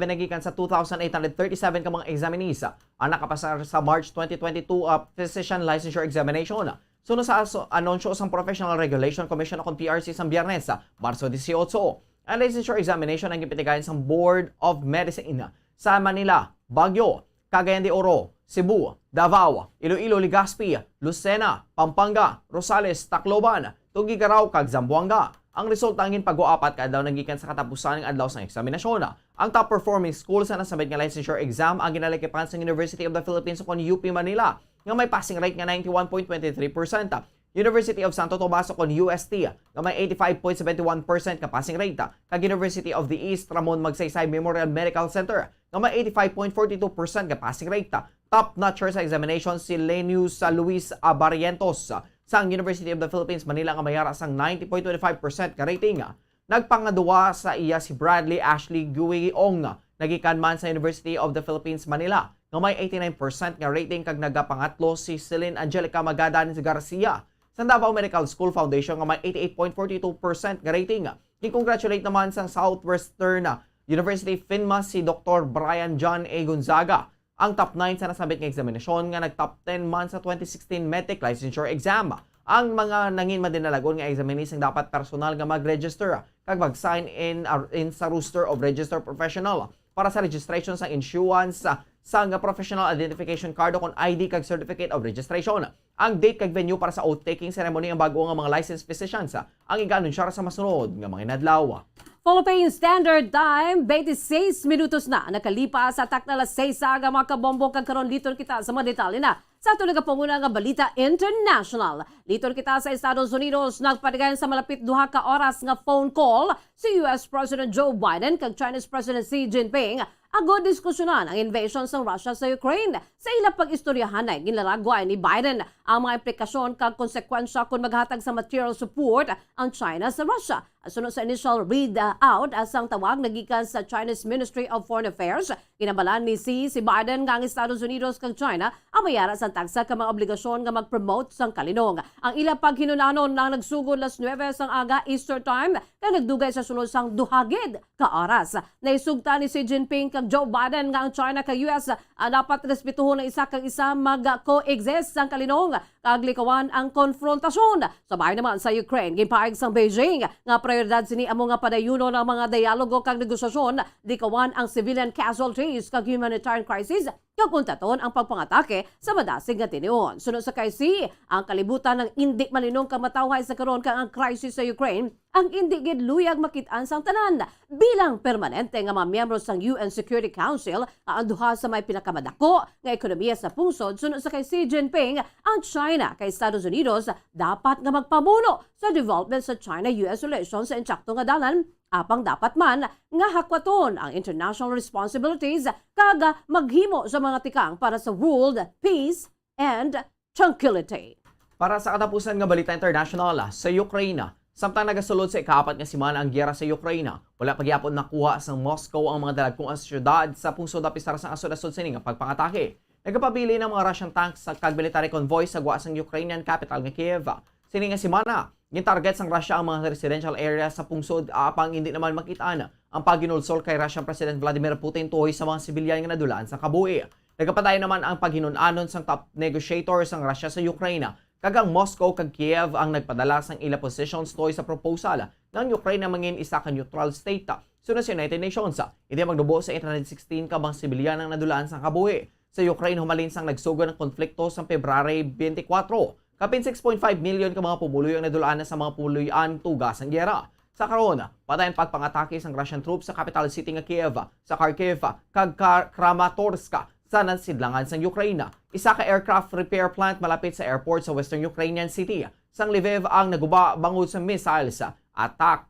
nagikan sa 2,837 ka mga examinees ang nakapasar sa March 2022 Physician Licensure Examination. Sunod sa anunsyo sa Professional Regulation Commission o PRC sa Biyernes, Marso 18. Ang licensure examination ang gipitigayan sa Board of Medicine sa Manila, Baguio, Cagayan de Oro, Cebu, Davao, Iloilo, Legazpi, Lucena, Pampanga, Rosales, Tacloban, Tugigaraw, kag Zamboanga. Ang resulta ang pag-uapat kadlaw nagikan sa katapusan ng adlaw sa eksaminasyon. Ang top performing schools na nasabit nga licensure exam ang ginalikipan sa University of the Philippines o UP Manila nga may passing rate nga 91.23%. University of Santo Tomas o UST nga may 85.71% ka passing rate. Kag University of the East Ramon Magsaysay Memorial Medical Center nga may 85.42% ka passing rate. Top notcher sa examination si Lenius Luis Abarientos sa University of the Philippines Manila nga mayara sang 90.25% ka rating. Nagpangaduwa sa iya si Bradley Ashley Guiong nagikan man sa University of the Philippines Manila nga may 89% nga rating kag nagapangatlo si Celine Angelica Magadan Garcia sa Davao Medical School Foundation nga may 88.42% nga rating. I-congratulate naman sa Southwestern University FINMA si Dr. Brian John A. Gonzaga. Ang top 9 sa nasabit nga examinasyon nga nag-top 10 man sa 2016 METIC licensure exam. Ang mga nangin madinalagon nga examinees ang dapat personal nga mag-register kag mag-sign in sa roster of registered professional para sa registration sa issuance sa professional identification card o kon ID kag certificate of registration. Ang date kag venue para sa oath-taking ceremony ang bago nga mga licensed physicians ang iga-anunsar sa masunod nga mga inadlaw. Philippine Standard Time, 26 minutos na nakalipas sa atak na alas 6 aga mga kabombo kag karon litor kita sa mga detalye na sa ito nagapanguna nga balita international. Litor kita sa Estados Unidos nagpatigayan sa malapit duha ka oras nga phone call si US President Joe Biden kag Chinese President Xi Jinping agod diskusyonan ang invasion sa Russia sa Ukraine. Sa ilang pag-istoryahan ay ginlaragway ni Biden ang mga implikasyon kag konsekwensya kung maghatag sa material support ang China sa Russia. Sunod sa initial read-out asang tawag nagikan sa Chinese Ministry of Foreign Affairs, kinabalan ni si Biden nga ang Estados Unidos kag China ang mayara sa tagsa ka mga obligasyon nga mag-promote sang kalinong. Ang ilang paghinunanon nang nagsugod las 9 sang aga Eastern Time kay nagdugay sa sunod sang duhagid ka oras. Naisugta ni Xi Jinping kag Joe Biden nga ang China kag US dapat respetuhon ng isa kag isa mag-coexist sang kalinong kag likawan ang konfrontasyon. Sabay naman sa Ukraine gipaig sang Beijing nga prioridad sini amo nga padayuno ng mga dialogo kag negosasyon likawan ang civilian casualties kag humanitarian crisis kag kuntaton ang pagpangatake sa madasig nga tinuon. Sunod sa kay Xi, ang kalibutan ng indi malinong kamatawhay sa karon kang ang crisis sa Ukraine ang indi gid luyag makit-an sang tanan bilang permanente nga mga miyembro sang UN Security Council ang duha sa may pinakamadako nga ekonomiya sa pungsod. Sunod sa kay Xi Jinping, ang China kay Estados Unidos dapat nga magpamuno sa development sa China-US relations sa insakto nga dalan apang dapat man nga hakwaton ang international responsibilities kag maghimo sa mga tikang para sa world peace and tranquility. Para sa katapusan nga balita international sa Ukraine, samtang nagasulod sa ika-4 nga semana ang giyera sa Ukraine, wala pagyapon nakuha sa Moscow ang mga dalagkong syudad sa pungsod apisar sa asod-asod sini nga pagpangatake. Nagapabili ng mga Russian tanks sa kag military convoy sa guwa sang Ukrainian capital nga Kiev. Sini nga semana, gintarget sang Russia ang mga residential area sa pungsod apang hindi naman makitaan ang pagginulsol kay Russian President Vladimir Putin tuhoy sa mga sibilyan nga nadulaan sa kabuhi. Nagapadayon naman ang paghinunanon sang top negotiator sang Russia sa Ukraine. Kagang Moscow kag Kiev ang nagpadala sang ila positions toy sa proposal ng Ukraine na mangin isa ka neutral state. Sunod sa United Nations, hindi magdubo sa 816 ka mga sibilyan ang nadulaan sa kabuhi. Sa Ukraine humalin sang nagsugod ng konflikto sa February 24. Kapin 6.5 million ka mga pumuluyo ang nadulaan sa mga puluyan tugas ng giyera. Sa karon, patayon pagpangatake sang Russian troops sa capital city nga Kiev, sa Kharkiv, kag Kramatorsk sa sidlangan sang Ukraine. Isa ka aircraft repair plant malapit sa airport sa western Ukrainian city. Sang Lviv ang naguba bangod sa missiles attack.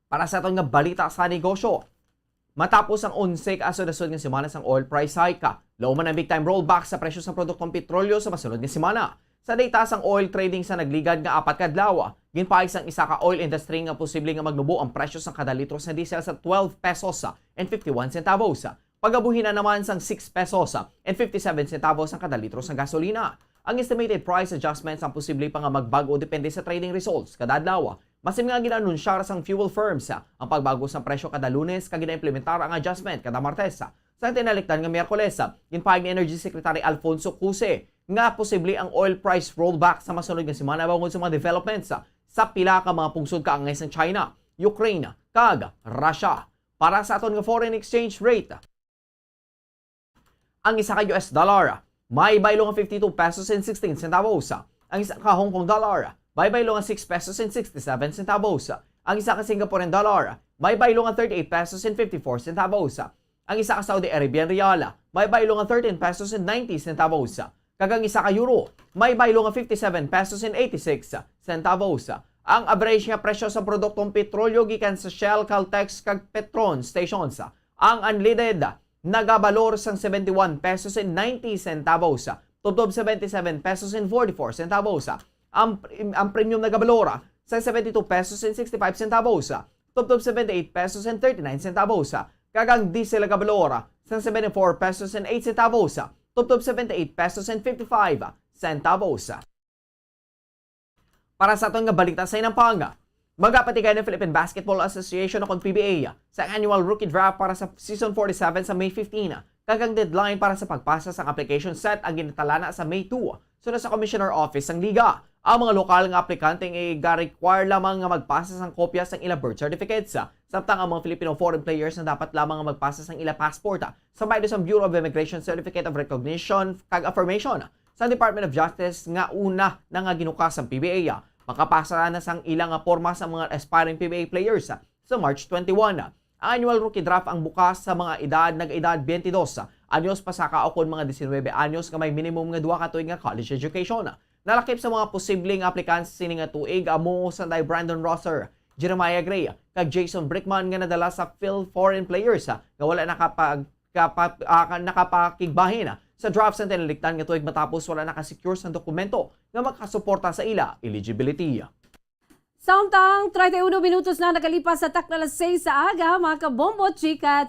Para sa atong nga balita sa negosyo, matapos ang 11 asod-asod nga semana sang oil price hike, lauman ang big time rollback sa presyo sa produktong petrolyo sa masunod nga semana. Sa data sang oil trading sa nagligad nga 4 kadlaw, ginpaig sang isa ka oil industry nga posible nga magnubo ang presyo sang kada litro sa diesel sa 12 pesos and 51 centavos. Pagabuhin na naman sang 6 pesos and 57 centavos ang kada litro sa gasolina. Ang estimated price adjustments ang posible pa nga magbago depende sa trading results kada adlaw. Masim nga ginanunsyar sang fuel firms ang pagbago sa presyo kada Lunes kag gina-implementar ang adjustment kada Martes. Sa tinalikdan nga Miyerkules, ginpahayag ni Energy Secretary Alfonso Cuse nga posible ang oil price rollback sa masunod nga semana bangod sa mga developments sa pila ka mga pungsod kaangay sa China, Ukraine, kag Russia. Para sa aton nga foreign exchange rate, ang isa ka US dollar may baylo nga 52 pesos and 16 centavos. Ang isa ka Hong Kong dollar may baylo nga 6 pesos and 67 centavos. Ang isa ka Singaporean dollar may baylo nga 38 pesos and 54 centavos. Ang isa ka Saudi Arabian rial may baylo nga 13 pesos and 90 centavos. Kagang isa ka euro, may baylo nga 57 pesos and 86 centavos. Ang average nga presyo sa produktong petrolyo gikan sa Shell, Caltex kag Petron stations. Ang unleaded nagabalor sang 71 pesos and 90 centavos. Tubtob 77 pesos and 44 centavos. Ang premium nagabalor sa 72 pesos and 65 centavos. Tubtob 78 pesos and 39 centavos. Kagang diesel nagabalor sa 74 pesos and 8 centavos. Tubtob 78 pesos and 55 centavos. Para sa atong nga balita sa inampanga, magapatigay ng Philippine Basketball Association o PBA sa annual rookie draft para sa season 47 sa May 15. Kagang deadline para sa pagpasa sa application set ang ginatalana sa May 2. Sunod sa Commissioner Office ng Liga, ang mga lokal nga aplikante ay ga-require lamang nga magpasa sang kopya sang ila birth certificates. Samtang ang mga Filipino foreign players na dapat lamang nga magpasa sang ila passport sa baydo sa Bureau of Immigration Certificate of Recognition kag Affirmation sa Department of Justice nga una na nga ginukas ang PBA. Makapasa na sang ilang forma sa mga aspiring PBA players sa March 21. Ang annual rookie draft ang bukas sa mga nag-edad 22 anyos pasaka o kon mga 19 anyos nga may minimum nga 2 ka tuig nga college education. Nalakip sa mga posibleng applicants sini nga tuig amo sanday Brandon Rosser, Jeremiah Gray, kag Jason Brickman nga nadala sa Phil foreign players nga wala nakapakigbahin sa draft sa tinalikdan nga tuig matapos wala nakasecure sa dokumento nga makasuporta sa ila eligibility. Samtang 31 minutos na nakalipas sa takna alas 6 sa aga, mga kabombo, chika,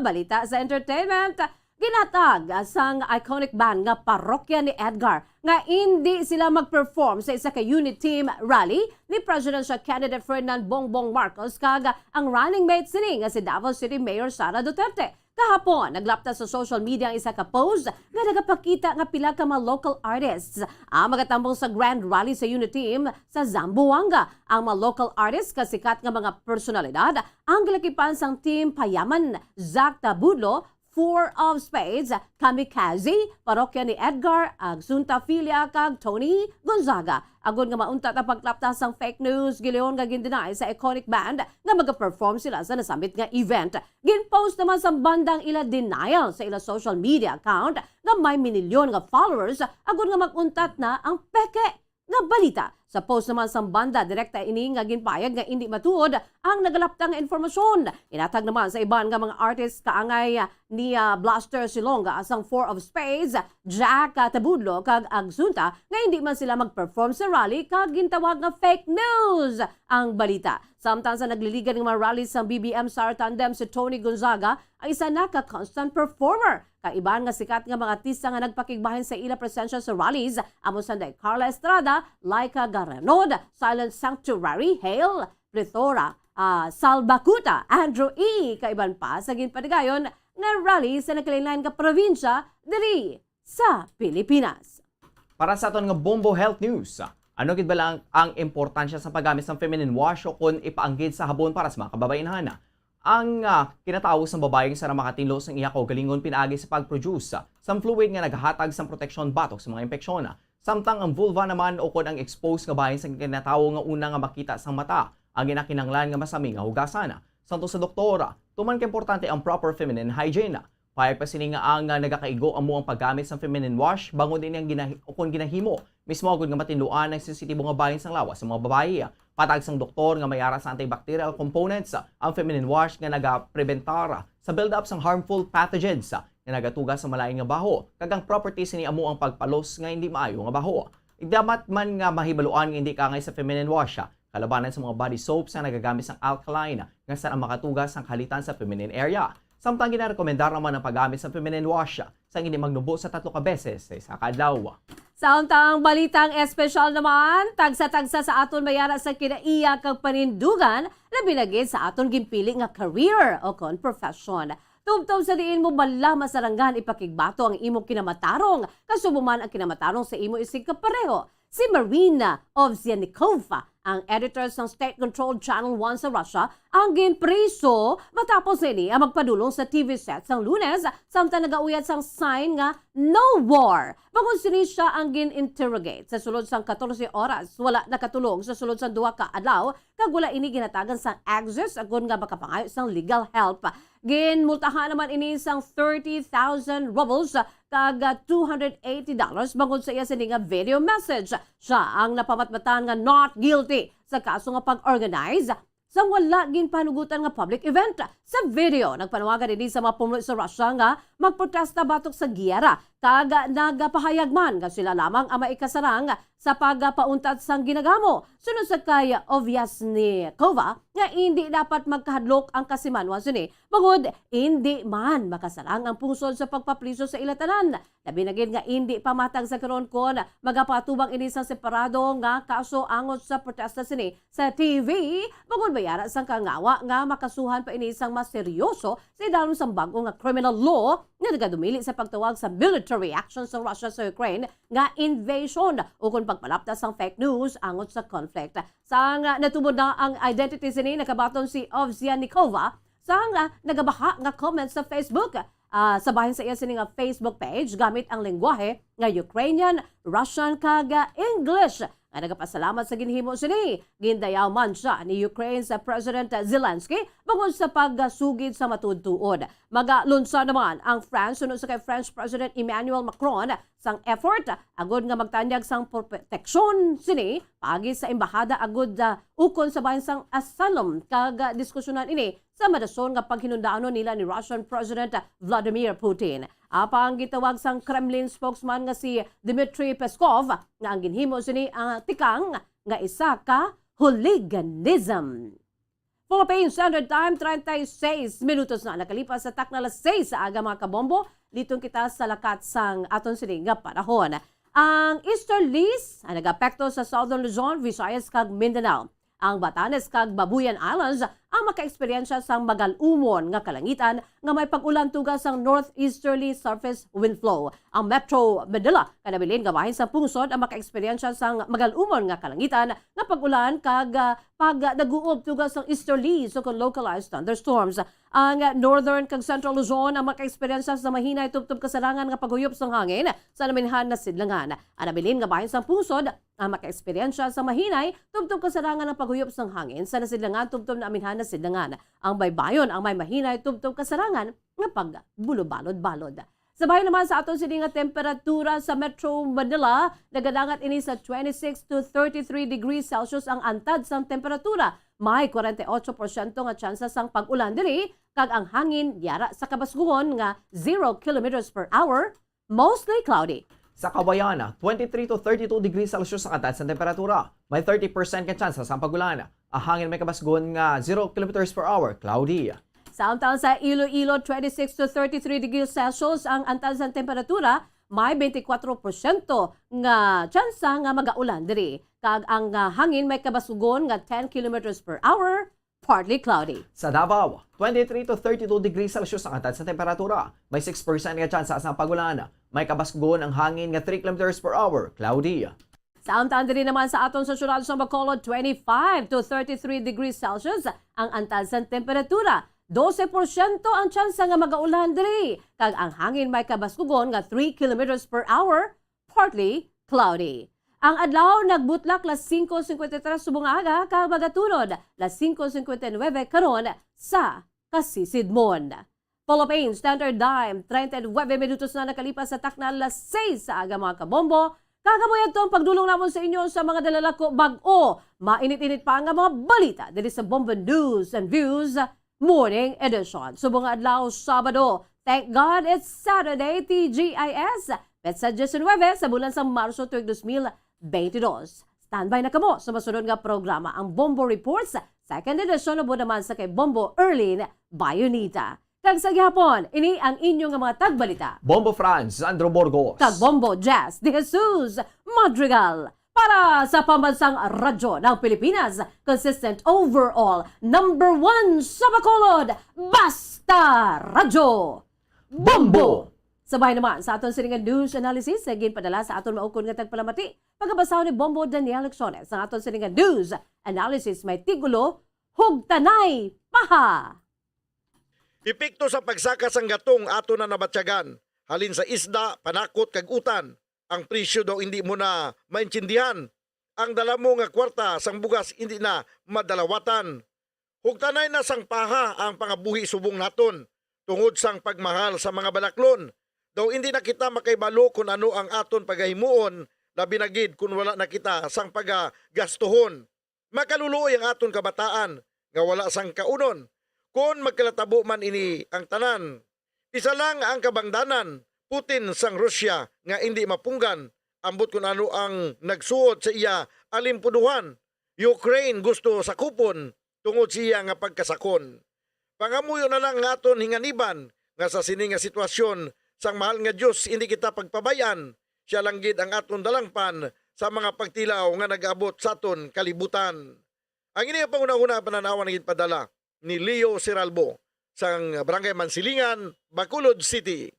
balita sa entertainment. Ginatag sang iconic band nga parokya ni Edgar nga hindi sila mag-perform sa isa ka unit team rally ni presidential candidate Ferdinand Bongbong Marcos kag ang running mate sini nga si Davao City Mayor Sara Duterte. Kahapon, naglapta sa social media ang isa ka post nga nagapakita nga pila ka mga local artists ang magatambong sa grand rally sa unit team sa Zamboanga. Ang mga local artists kasikat nga mga personalidad ang gilakipan sang team Payaman, Zach Tabudlo, Four of Spades, Kamikaze, parokya ni Edgar, Agsunta Filia, kag Tony Gonzaga. Agon nga maunta ta pagklaptas sang fake news, gileon nga gindinay sa iconic band nga mag-perform sila sa nasambit nga event. Ginpost naman sa bandang ila denial sa ila social media account nga may minilyon nga followers, agon nga maguntat na ang peke nga balita. Sa post naman sa banda, direkta ini nga ginpayag nga hindi matuod ang nagalaptang nga informasyon. Inatag naman sa iban nga mga artist kaangay ni Blaster Silonga asang Four of Spades, Jack Tabudlo kag Agsunta nga hindi man sila mag-perform sa rally kag gintawag nga fake news ang balita. Samtang sa nagliligan ng mga rallies sa BBM Star Tandem si Tony Gonzaga ay isa na ka-constant performer. Kaiban nga sikat nga mga artista nga nagpakigbahin sa ila presensya sa rallies, amo sanday Carla Estrada, Laika Garanod, Silent Sanctuary, Hale, Plethora, Salbacuta, Andrew E. Kaiban pa sa ginpatigayon nga rally sa nakalilain nga probinsya diri sa Pilipinas. Para sa aton nga Bombo Health News, ano gid ba lang ang importansya sa paggamit ng feminine wash o kung ipaanggid sa habon para sa mga kababayenhan? Ang kinatawag sa babaeng sa makatinlo sa iya kaugalingon pinaagi sa pag-produce sa fluid nga naghatag sa protection batok sa mga impeksyon. Samtang ang vulva naman o kung ang exposed nga bahin sa kinatawag nga una nga makita sa mata ang ginakinanglan nga masami nga hugasan. Santo sa doktora, tuman ka importante ang proper feminine hygiene. Payag pa sini nga ang nagakaigo amo ang paggamit sa feminine wash bangon din ang ginahimo. Mismo agud nga matinluan ang sensitibo nga bahin sang lawas sa mga babae. Patag sang doktor nga mayara sa antibacterial components ang feminine wash nga nagaprebentar sa build-up sang harmful pathogens nga nagatugas sa malain nga baho. Kagang properties ni amo ang pagpalos nga hindi maayo nga baho. Dapat man nga mahibaluan nga hindi kangay sa feminine wash kalabanan sa mga body soaps nga nagagamit sang alkaline nga saan ang makatugas sang kalitan sa feminine area. Samtang ginarekomendar naman ang paggamit sa feminine wash sa hindi magnubo sa 3 ka beses sa isa ka adlaw. Sa untang balitang espesyal naman, tagsa-tagsa sa aton mayara sa kinaiya kag panindugan na binagid sa aton gimpili nga career o kon profession. Tubtob sa diin mo bala masarangan ipakigbato ang imo kinamatarong, kasubuman ang kinamatarong sa imo isig kapareho. Si Marina Ovsyannikova, ang editor ng state-controlled Channel 1 sa Russia, ang ginpriso matapos ini ang magpadulong sa TV set sang Lunes samtang nagauyat sang sign nga no war. Bangod sini siya ang gin-interrogate sa sulod sang 14 oras. Wala nakatulong sa sulod sang 2 ka adlaw kag wala ini ginatagan sang access agon nga makapangayo sang legal help. Ginmultahan naman ini sang 30,000 rubles kag $280 bangod sa iya sini nga video message. Siya ang napamatmatan nga not guilty sa kaso nga pag-organize sang wala ginpanugutan nga public event. Sa video, nagpanawagan din sa mga pumulo sa Russia nga magprotesta batok sa giyera kag nagapahayag man nga sila lamang ang maikasarang sa pagpauntad sang ginagamo. Sunod sa kay Ovsyannikova nga hindi dapat magkahadlok ang kasimanwa sini bangod hindi man makasarang ang pungsod sa pagpapriso sa ilatanan. Labi na gid nga hindi pamatag sa karon kon magapatubang ini sa separado nga kaso angot sa protesta sini sa TV bangod bayara sang kangawa nga makasuhan pa ini sang mas seryoso sa idalom sang bago nga criminal law nga nagadumili sa pagtawag sa military action sa Russia sa Ukraine nga invasion o kung pagpalaptas sang fake news angot sa conflict. Sang natubod na ang identity sini nakabaton si Ovsyannikova sang nagabaha nga comments sa Facebook. Sabahin sa iya sini nga Facebook page gamit ang lengguwahe nga Ukrainian, Russian kag English. Nga nagapasalamat sa ginhimo sini. Gindayaw man siya ni Ukraine sa President Zelensky bangod sa pagsugid sa matud-tuod. Magalunsa naman ang France sunod sa kay French President Emmanuel Macron sang effort agud nga magtanyag sang proteksyon sini pagi sa embahada agud ukon sa bahin sang asylum kag diskusyonan ini sa madason nga paghinundaano nila ni Russian President Vladimir Putin. Apang gitawag sang Kremlin spokesman nga si Dmitry Peskov nga ang ginhimo sini ang tikang nga isa ka hooliganism. Philippine Standard Time, 36 minutos na nakalipas sa takna alas 6 sa aga mga kabombo. Litong kita sa lakat sang aton sini nga panahon. Ang easterlies ang nag-apekto sa Southern Luzon, Visayas kag Mindanao. Ang Batanes kag Babuyan Islands ang maka-eksperyensya sang magalumon nga kalangitan nga may pag-ulan tugas sang northeasterly surface wind flow. Ang Metro Manila kanabilin gawahin sa pungsod ang maka-eksperyensya sang magalumon nga kalangitan nga pag-ulan kag pag naguob tugas sang easterly so kung localized thunderstorms. Ang northern kag central Luzon ang maka-eksperyensya sa mahinay tubtob kasarangan nga paghuyop sang hangin sa naminhan na sidlangan. Anabilin gawahin sa pungsod ang maka-eksperyensya sa mahinay tubtob kasarangan ng paghuyop sang hangin sa nasidlangan tubtob na aminhan na sidlangan. Ang baybayon ang may mahinay tubtob kasarangan nga pagbulobalod-balod. Sabay naman sa aton sini nga temperatura sa Metro Manila, nagadangat ini sa 26 to 33 degrees Celsius ang antad sang temperatura. May 48% nga tsansa sang pag-ulan diri kag ang hangin yara sa kabasguhon nga 0 kilometers per hour, mostly cloudy. Sa Kawayan, 23 to 32 degrees Celsius ang antad sa temperatura. May 30% ka chance sa pagulan. Ang hangin may kabasgon nga 0 kilometers per hour, cloudy. Samtang sa Iloilo, 26 to 33 degrees Celsius ang antad sa temperatura. May 24% nga chance nga magaulan diri. Kag ang hangin may kabasgon nga 10 kilometers per hour, partly cloudy. Sa Davao, 23 to 32 degrees Celsius ang antad sa temperatura. May 6% nga chance sa pagulan. May kabasgon ang hangin nga 3 kilometers per hour, cloudy. Samtang diri naman sa aton sa syudad sa Bacolod, 25 to 33 degrees Celsius ang antad sa temperatura. 12% ang tsansa nga magaulan diri. Kag ang hangin may kabaskugon nga 3 kilometers per hour, partly cloudy. Ang adlaw nagbutlak las 5:53 subong aga kag magatunod las 5:59 karon sa Kasisidmon. Philippine Standard Time, 39 minutos na nakalipas sa takna alas 6 sa aga mga kabombo. Kagabuyan to ang pagdulong namon sa inyo sa mga dalalako bag-o. Mainit-init pa ang mga balita dito sa Bombo News and Views Morning Edition. Subong adlaw Sabado. Thank God it's Saturday, TGIS. Petsa 19 sa bulan sa Marso tuig 2022. Standby na kamo sa masunod nga programa ang Bombo Reports, second edition o naman sa kay Bombo Erlin Bayonita. Kag sa gihapon, ini ang inyong mga tagbalita. Bombo Franz, Sandro Burgos. Kag Bombo Jazz de Jesus Madrigal. Para sa pambansang radyo ng Pilipinas, consistent overall, number 1 sa Bacolod, Basta Radyo Bombo! Sabay naman sa aton siningan news analysis, naging padala sa aton maukon nga tagpalamati, pagkabasaw ni Bombo Daniel Lecciones. Ang aton siningan news analysis may tigulo, Hugtanay Paha! Epekto sa pagsaka sang gatong ato na nabatyagan, halin sa isda, panakot kag utan. Ang presyo daw hindi mo na maintindihan. Ang dala mo nga kwarta sang bugas hindi na madalawatan. Hugtanay na sang paha ang pangabuhi subong naton. Tungod sang pagmahal sa mga balaklon. Daw hindi na kita makaibalo kung ano ang aton pagahimuon na binagid kung wala na kita sang pagagastuhon. Makaluluoy ang aton kabataan nga wala sang kaunon. Kung magkalatabo man ini ang tanan. Isa lang ang kabangdanan. Putin sang Rusya nga hindi mapunggan, ambot kung ano ang nagsuot sa iya alimpuduhan. Ukraine gusto sakupon, tungod siya nga pagkasakon. Pangamuyo na lang nga aton hinganiban, nga sa sini nga sitwasyon, sang mahal nga Diyos hindi kita pagpabayan, siya lang gid ang aton dalangpan sa mga pagtilaw nga nag-abot sa aton kalibutan. Ang ini nga panguna-una pananawan nga padala ni Leo Siralbo, sang Barangay Mansilingan, Bacolod City.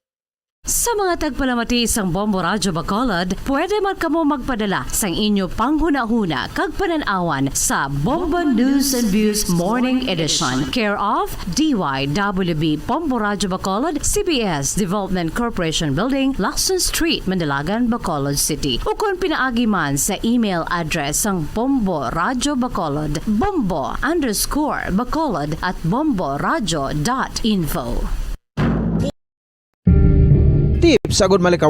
Sa mga tagpalamati sang Bombo Radyo Bacolod, pwede man kamo magpadala sang inyo panghuna-huna kag pananawan sa Bombo News and Views Morning Edition. Care of DYWB Bombo Radyo Bacolod, CBS Development Corporation Building, Lacson Street, Mandalagan, Bacolod City. O kung pinaagi man sa email address sang Bombo Radyo Bacolod, bombo_bacolod@bomboradyo.info. Tips, sagod malikaw